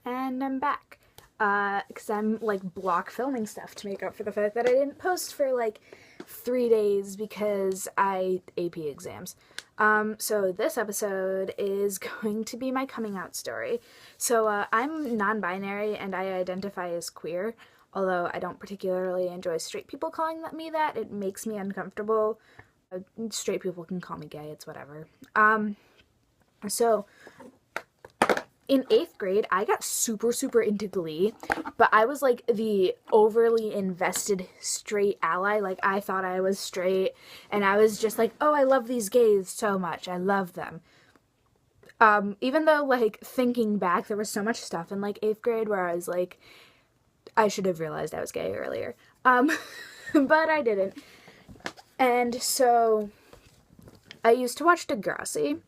And I'm back. Because I'm like block filming stuff to make up for the fact that I didn't post for like 3 days because I AP exams. So this episode is going to be my coming out story. So I'm non-binary and I identify as queer, although I don't particularly enjoy straight people calling me that. It makes me uncomfortable. Straight people can call me gay, it's whatever. So in 8th grade, I got super into Glee, but I was like the overly invested straight ally. Like, I thought I was straight, and I was just like, oh, I love these gays so much. I love them. Even though, like, thinking back, there was so much stuff in, like, 8th grade where I was like, I should have realized I was gay earlier. But I didn't. And so I used to watch Degrassi,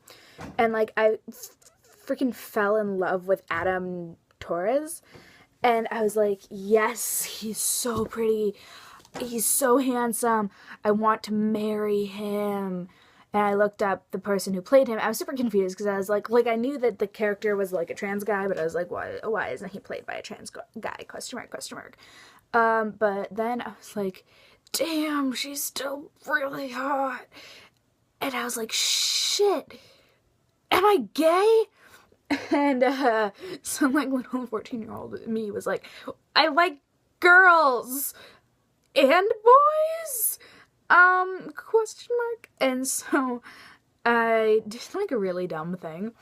and, like, I freaking fell in love with Adam Torres, and I was like, yes, he's so pretty, he's so handsome, I want to marry him. And I looked up the person who played him. I was super confused because I was like I knew that the character was like a trans guy, but I was like, why isn't he played by a trans guy? Question mark. But then I was like, damn, she's still really hot. And I was like, shit, am I gay? And some like little 14-year-old me was like, I like girls and boys? Question mark. And so I did like a really dumb thing.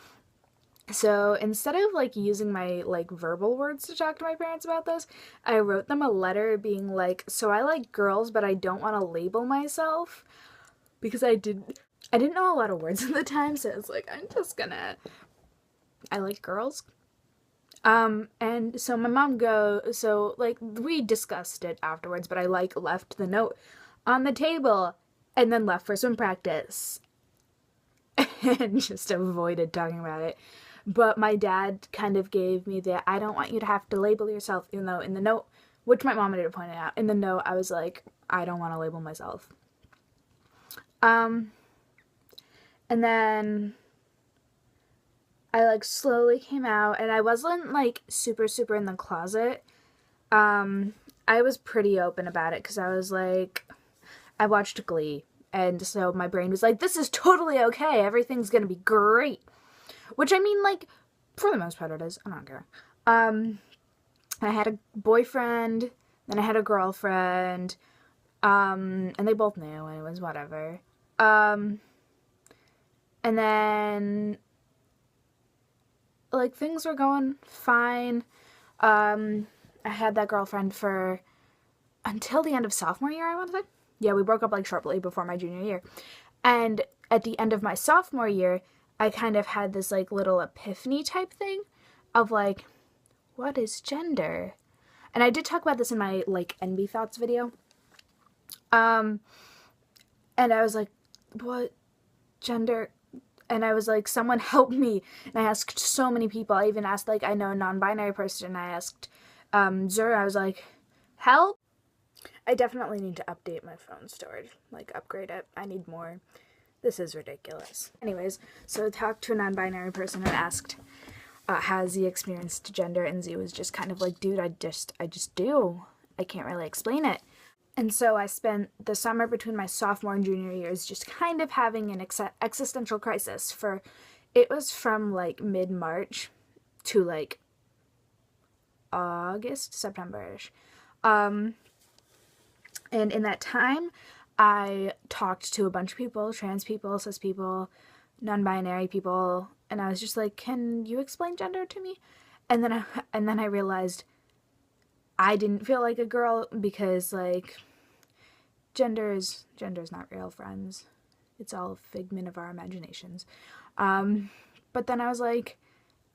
So instead of like using my like verbal words to talk to my parents about this, I wrote them a letter being like, so I like girls, but I don't want to label myself, because I didn't know a lot of words at the time, so it's like, I like girls. And so my mom so like we discussed it afterwards, but I like left the note on the table and then left for swim practice and just avoided talking about it. But my dad kind of gave me the, I don't want you to have to label yourself, even though in the note, which my mom had pointed out, in the note I was like, I don't want to label myself. And then I like slowly came out, and I wasn't like super in the closet. I was pretty open about it because I was like, I watched Glee, and so my brain was like, this is totally okay, everything's gonna be great. Which, I mean, like, for the most part it is. I don't care. I had a boyfriend, then I had a girlfriend, and they both knew, and it was whatever. And then like things were going fine. I had that girlfriend for until the end of sophomore year, I want to say. Yeah, we broke up like shortly before my junior year. And at the end of my sophomore year, I kind of had this like little epiphany type thing of like, what is gender? And I did talk about this in my like NB Thoughts video. And I was like, what gender? And I was like, someone help me. And I asked so many people. I even asked, like, I know a non-binary person. I asked Zur. I was like, help? I definitely need to update my phone storage. Like, upgrade it. I need more. This is ridiculous. Anyways, so I talked to a non-binary person and asked, has he experienced gender? And Z was just kind of like, dude, I just do. I can't really explain it. And so I spent the summer between my sophomore and junior years just kind of having an existential crisis for, it was from like mid-March to like August, September-ish. And in that time, I talked to a bunch of people, trans people, cis people, non-binary people, and I was just like, can you explain gender to me? And then I realized I didn't feel like a girl because, like, gender is not real, friends. It's all a figment of our imaginations. But then I was like,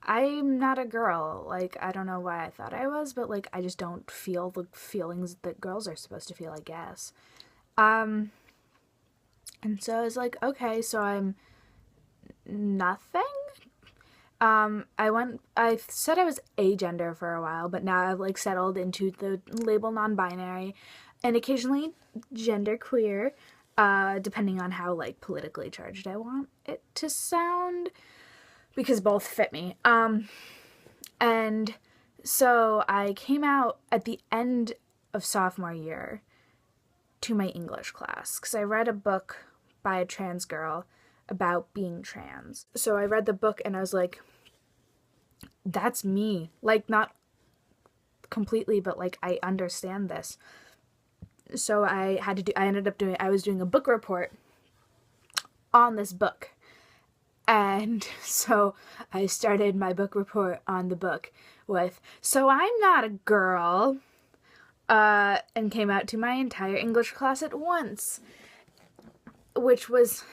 I'm not a girl. Like, I don't know why I thought I was, but, like, I just don't feel the feelings that girls are supposed to feel, I guess. And so I was like, okay, so I'm nothing? I said I was agender for a while, but now I've like settled into the label non-binary and occasionally genderqueer, depending on how like politically charged I want it to sound, because both fit me. And So I came out at the end of sophomore year to my English class because I read a book by a trans girl about being trans. So I read the book and I was like, that's me. Like, not completely, but like, I understand this. So I was doing a book report on this book. And so I started my book report on the book with, so I'm not a girl, and came out to my entire English class at once, which was,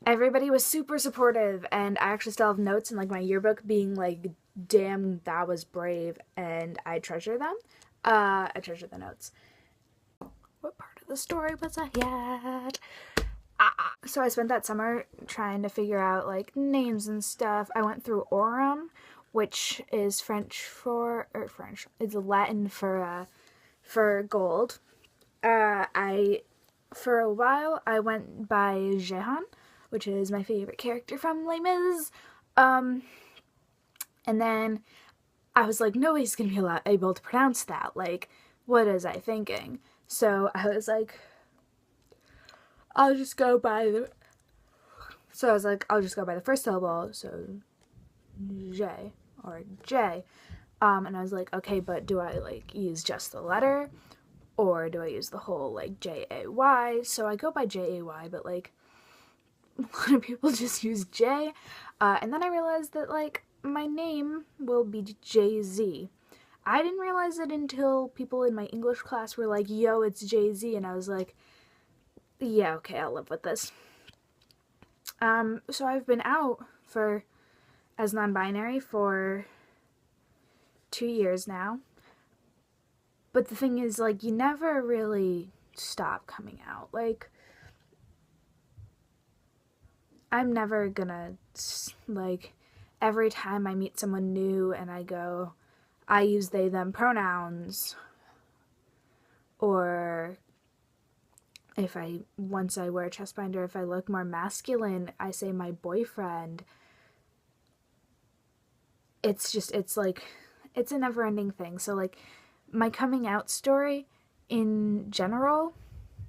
everybody was super supportive, and I actually still have notes in like my yearbook being like, damn, that was brave, and I treasure them. I treasure the notes. What part of the story was I at? So I spent that summer trying to figure out like names and stuff. I went through Aurum, which is it's Latin for gold. For a while I went by Jehan, which is my favorite character from Les Mis. And then I was like, nobody's gonna be able to pronounce that. Like, what was I thinking? So I was like, I'll just go by the first syllable, so J or J. And I was like, okay, but do I like use just the letter, or do I use the whole like J-A-Y? So I go by J-A-Y, but like a lot of people just use J. And then I realized that like my name will be Jay-Z. I didn't realize it until people in my English class were like, yo, it's Jay-Z, and I was like, yeah, okay, I'll live with this. So I've been out as non-binary for 2 years now. But the thing is, like, you never really stop coming out. Like, I'm never gonna, like, every time I meet someone new and I use they, them pronouns, or once I wear a chest binder, if I look more masculine, I say my boyfriend. It's a never-ending thing. So, like, my coming out story in general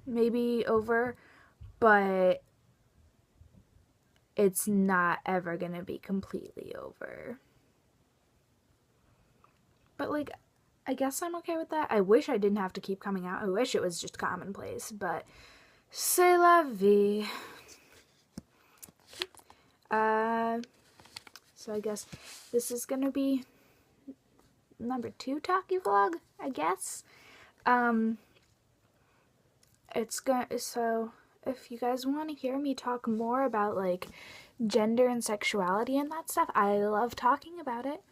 may be over, but it's not ever gonna be completely over. But, like, I guess I'm okay with that. I wish I didn't have to keep coming out. I wish it was just commonplace, but c'est la vie. So I guess this is gonna be number 2 talkie vlog, I guess. So if you guys want to hear me talk more about like gender and sexuality and that stuff, I love talking about it.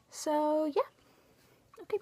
So yeah. Okay.